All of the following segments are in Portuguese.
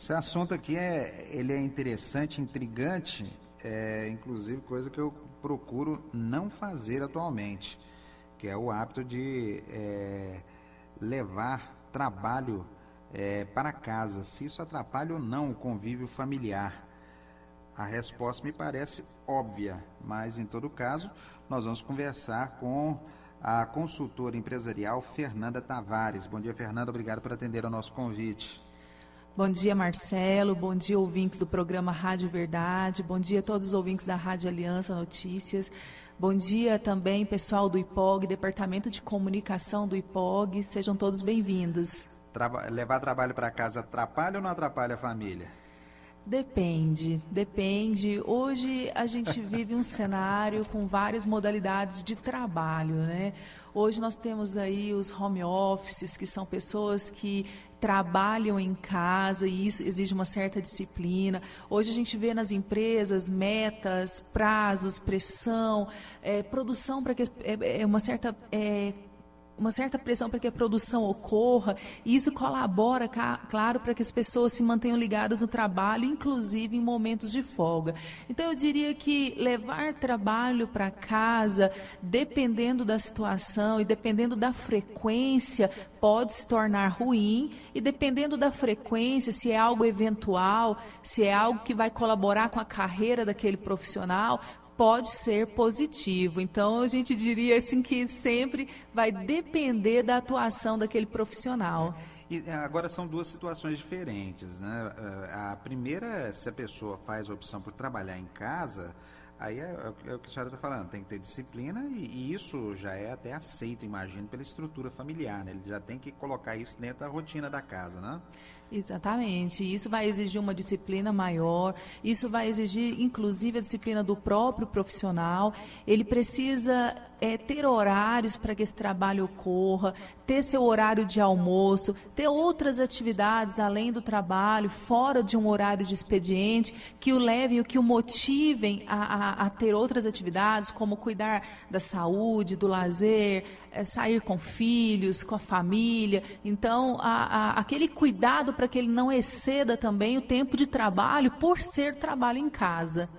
Esse assunto aqui ele é interessante, intrigante, inclusive coisa que eu procuro não fazer atualmente, que é o hábito de levar trabalho para casa, se isso atrapalha ou não o convívio familiar. A resposta me parece óbvia, mas em todo caso nós vamos conversar com a consultora empresarial Fernanda Tavares. Bom dia, Fernanda, obrigado por atender ao nosso convite. Bom dia, Marcelo, bom dia, ouvintes do programa Rádio Verdade, bom dia a todos os ouvintes da Rádio Aliança Notícias, bom dia também pessoal do IPOG, Departamento de Comunicação do IPOG, sejam todos bem-vindos. Levar trabalho para casa atrapalha ou não atrapalha a família? Depende. Hoje a gente vive um cenário com várias modalidades de trabalho, né? Hoje nós temos aí os home offices, que são pessoas que trabalham em casa e isso exige uma certa disciplina. Hoje a gente vê nas empresas metas, prazos, pressão, produção para que uma certa pressão para que a produção ocorra, e isso colabora, claro, para que as pessoas se mantenham ligadas no trabalho, inclusive em momentos de folga. Então, eu diria que levar trabalho para casa, dependendo da situação e dependendo da frequência, pode se tornar ruim, e dependendo da frequência, se é algo eventual, se é algo que vai colaborar com a carreira daquele profissional, pode ser positivo. Então, a gente diria assim que sempre vai depender da atuação daquele profissional. E agora são duas situações diferentes, né? A primeira, se a pessoa faz a opção por trabalhar em casa, aí é o que a senhora está falando, tem que ter disciplina e isso já é até aceito, imagino, pela estrutura familiar, né? Ele já tem que colocar isso dentro da rotina da casa, né? Exatamente, isso vai exigir uma disciplina maior, isso vai exigir inclusive a disciplina do próprio profissional. Ele precisa ter horários para que esse trabalho ocorra, ter seu horário de almoço, ter outras atividades além do trabalho, fora de um horário de expediente, que o levem, que o motivem a ter outras atividades, como cuidar da saúde, do lazer, sair com filhos, com a família. Então, aquele cuidado para que ele não exceda também o tempo de trabalho por ser trabalho em casa.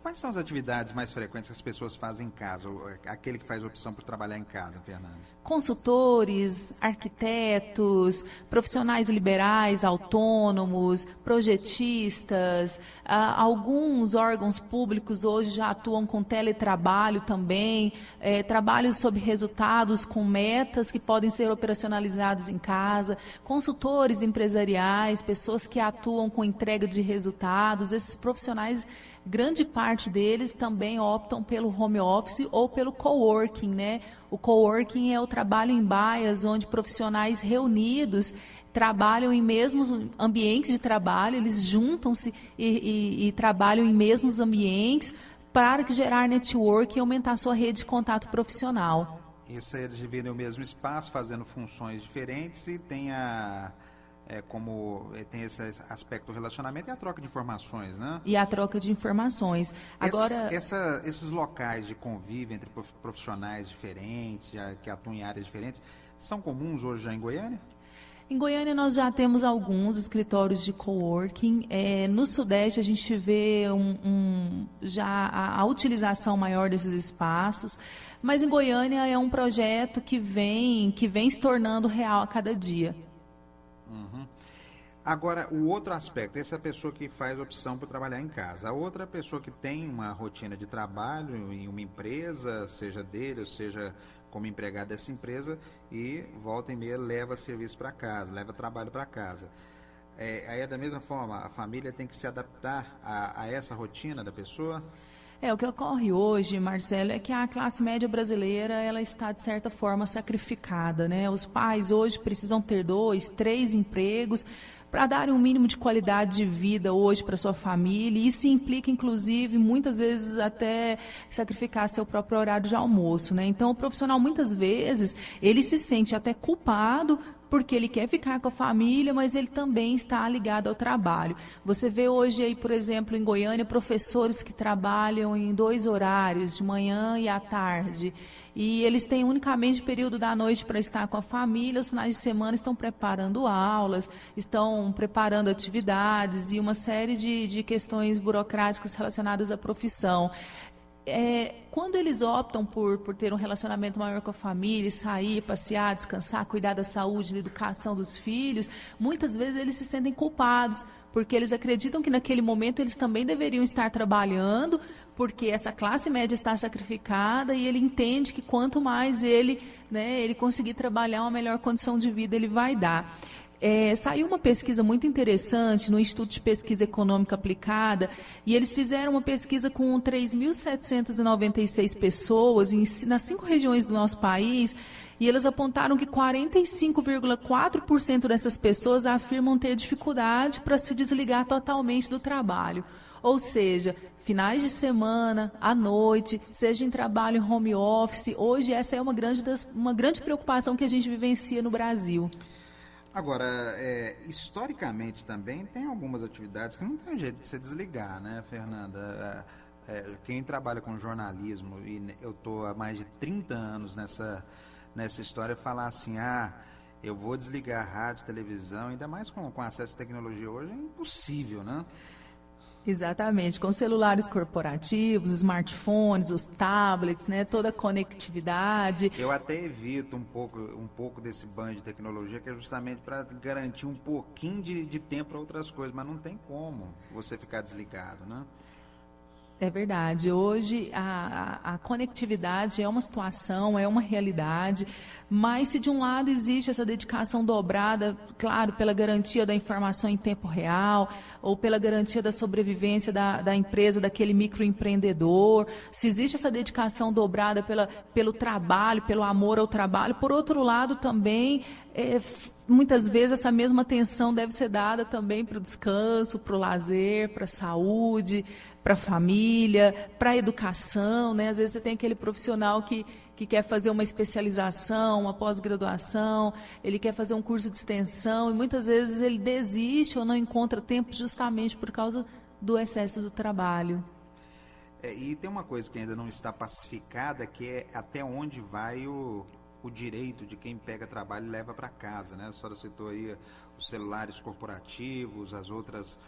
Quais são as atividades mais frequentes que as pessoas fazem em casa? Aquele que faz opção por trabalhar em casa, Fernanda? Consultores, arquitetos, profissionais liberais, autônomos, projetistas, alguns órgãos públicos hoje já atuam com teletrabalho também, trabalhos sob resultados com metas que podem ser operacionalizados em casa, consultores empresariais, pessoas que atuam com entrega de resultados. Esses profissionais, grande parte deles também optam pelo home office ou pelo coworking, né? O coworking é o trabalho em baias, onde profissionais reunidos trabalham em mesmos ambientes de trabalho, eles juntam-se e trabalham em mesmos ambientes para gerar network e aumentar a sua rede de contato profissional. Isso eles dividem o mesmo espaço, fazendo funções diferentes e tem tem esse aspecto do relacionamento e a troca de informações, né? E a troca de informações. Agora, esses locais de convívio entre profissionais diferentes, que atuam em áreas diferentes, são comuns hoje já em Goiânia? Em Goiânia nós já temos alguns escritórios de coworking. No Sudeste a gente vê já a utilização maior desses espaços, mas em Goiânia é um projeto que vem se tornando real a cada dia. Uhum. Agora, o outro aspecto, essa pessoa que faz opção por trabalhar em casa. A outra pessoa que tem uma rotina de trabalho em uma empresa, seja dele ou seja como empregado dessa empresa, e volta e meia leva serviço para casa, leva trabalho para casa. Aí é da mesma forma, a família tem que se adaptar a essa rotina da pessoa? O que ocorre hoje, Marcelo, é que a classe média brasileira ela está, de certa forma, sacrificada, né? Os pais hoje precisam ter 2, 3 empregos para darem um mínimo de qualidade de vida hoje para sua família. Isso implica, inclusive, muitas vezes até sacrificar seu próprio horário de almoço, né? Então, o profissional, muitas vezes, ele se sente até culpado porque ele quer ficar com a família, mas ele também está ligado ao trabalho. Você vê hoje aí, por exemplo, em Goiânia, professores que trabalham em 2 horários, de manhã e à tarde, e eles têm unicamente período da noite para estar com a família, os finais de semana estão preparando aulas, estão preparando atividades e uma série de questões burocráticas relacionadas à profissão. Quando eles optam por ter um relacionamento maior com a família, sair, passear, descansar, cuidar da saúde, da educação dos filhos, muitas vezes eles se sentem culpados, porque eles acreditam que naquele momento eles também deveriam estar trabalhando, porque essa classe média está sacrificada e ele entende que quanto mais ele conseguir trabalhar, uma melhor condição de vida ele vai dar. Saiu uma pesquisa muito interessante no Instituto de Pesquisa Econômica Aplicada e eles fizeram uma pesquisa com 3.796 pessoas nas 5 regiões do nosso país e eles apontaram que 45,4% dessas pessoas afirmam ter dificuldade para se desligar totalmente do trabalho. Ou seja, finais de semana, à noite, seja em trabalho em home office, hoje essa é uma grande preocupação que a gente vivencia no Brasil. Agora, historicamente também tem algumas atividades que não tem jeito de se desligar, né, Fernanda? Quem trabalha com jornalismo, e eu estou há mais de 30 anos nessa história, falar assim, eu vou desligar a rádio, televisão, ainda mais com acesso à tecnologia hoje, é impossível, né? Exatamente, com celulares corporativos, smartphones, os tablets, né, toda a conectividade. Eu até evito um pouco desse banho de tecnologia, que é justamente para garantir um pouquinho de tempo para outras coisas, mas não tem como você ficar desligado, né? É verdade. Hoje a conectividade é uma situação, é uma realidade, mas se de um lado existe essa dedicação dobrada, claro, pela garantia da informação em tempo real, ou pela garantia da sobrevivência da empresa, daquele microempreendedor, se existe essa dedicação dobrada pelo trabalho, pelo amor ao trabalho, por outro lado também, muitas vezes essa mesma atenção deve ser dada também para o descanso, para o lazer, para a saúde, para a família, para a educação, né? Às vezes você tem aquele profissional que quer fazer uma especialização, uma pós-graduação, ele quer fazer um curso de extensão e muitas vezes ele desiste ou não encontra tempo justamente por causa do excesso do trabalho. E tem uma coisa que ainda não está pacificada, que é até onde vai o direito de quem pega trabalho e leva para casa, né? A senhora citou aí os celulares corporativos, as outras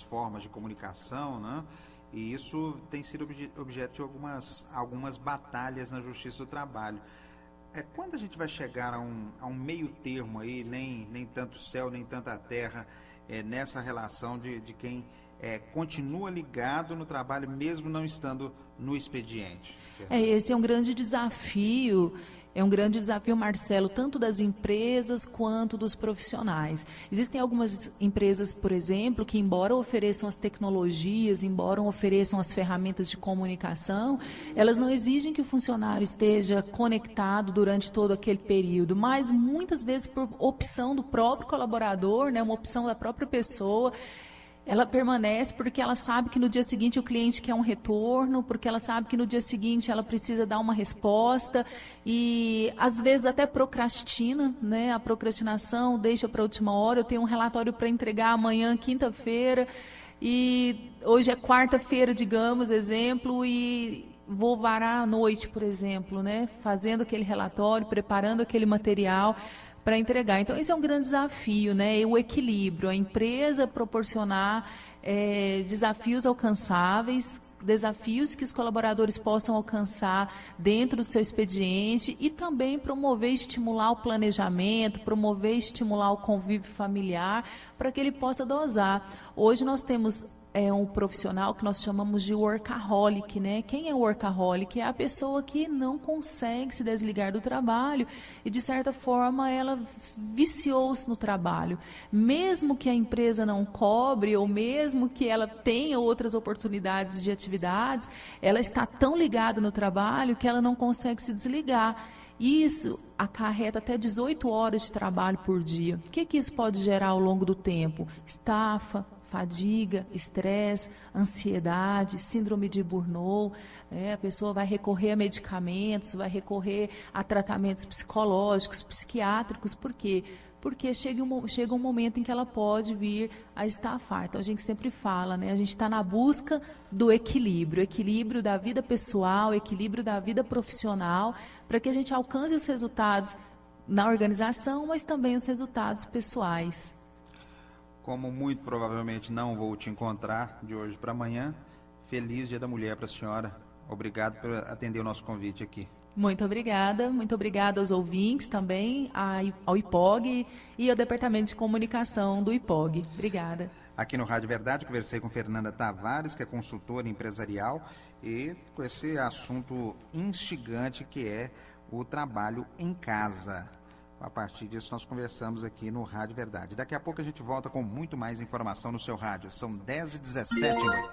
formas de comunicação, né? E isso tem sido objeto de algumas batalhas na Justiça do Trabalho. Quando a gente vai chegar a um meio termo aí, nem tanto céu, nem tanta terra, nessa relação de quem continua ligado no trabalho, mesmo não estando no expediente? Esse é um grande desafio. É um grande desafio, Marcelo, tanto das empresas quanto dos profissionais. Existem algumas empresas, por exemplo, que embora ofereçam as tecnologias, embora ofereçam as ferramentas de comunicação, elas não exigem que o funcionário esteja conectado durante todo aquele período, mas muitas vezes por opção do próprio colaborador, né, uma opção da própria pessoa, ela permanece porque ela sabe que no dia seguinte o cliente quer um retorno, porque ela sabe que no dia seguinte ela precisa dar uma resposta e às vezes até procrastina, né? A procrastinação deixa para a última hora. Eu tenho um relatório para entregar amanhã, quinta-feira, e hoje é quarta-feira, digamos, exemplo, e vou varar à noite, por exemplo, né? Fazendo aquele relatório, preparando aquele material para entregar. Então, esse é um grande desafio, né? O equilíbrio, a empresa proporcionar desafios alcançáveis, desafios que os colaboradores possam alcançar dentro do seu expediente e também promover e estimular o planejamento, promover e estimular o convívio familiar para que ele possa dosar. Hoje nós temos um profissional que nós chamamos de workaholic, né? Quem é workaholic? É a pessoa que não consegue se desligar do trabalho e, de certa forma, ela viciou-se no trabalho. Mesmo que a empresa não cobre ou mesmo que ela tenha outras oportunidades de atividades, ela está tão ligada no trabalho que ela não consegue se desligar. Isso acarreta até 18 horas de trabalho por dia. O que isso pode gerar ao longo do tempo? Estafa, fadiga, estresse, ansiedade, síndrome de Burnout. A pessoa vai recorrer a medicamentos, vai recorrer a tratamentos psicológicos, psiquiátricos. Por quê? Porque chega um momento em que ela pode vir a estafar. Então, a gente sempre fala, né? A gente está na busca do equilíbrio da vida pessoal, equilíbrio da vida profissional, para que a gente alcance os resultados na organização, mas também os resultados pessoais. Como muito provavelmente não vou te encontrar de hoje para amanhã, feliz Dia da Mulher para a senhora. Obrigado por atender o nosso convite aqui. Muito obrigada aos ouvintes também, ao IPOG e ao Departamento de Comunicação do IPOG. Obrigada. Aqui no Rádio Verdade, conversei com Fernanda Tavares, que é consultora empresarial, e com esse assunto instigante que é o trabalho em casa. A partir disso, nós conversamos aqui no Rádio Verdade. Daqui a pouco a gente volta com muito mais informação no seu rádio. São 10h17.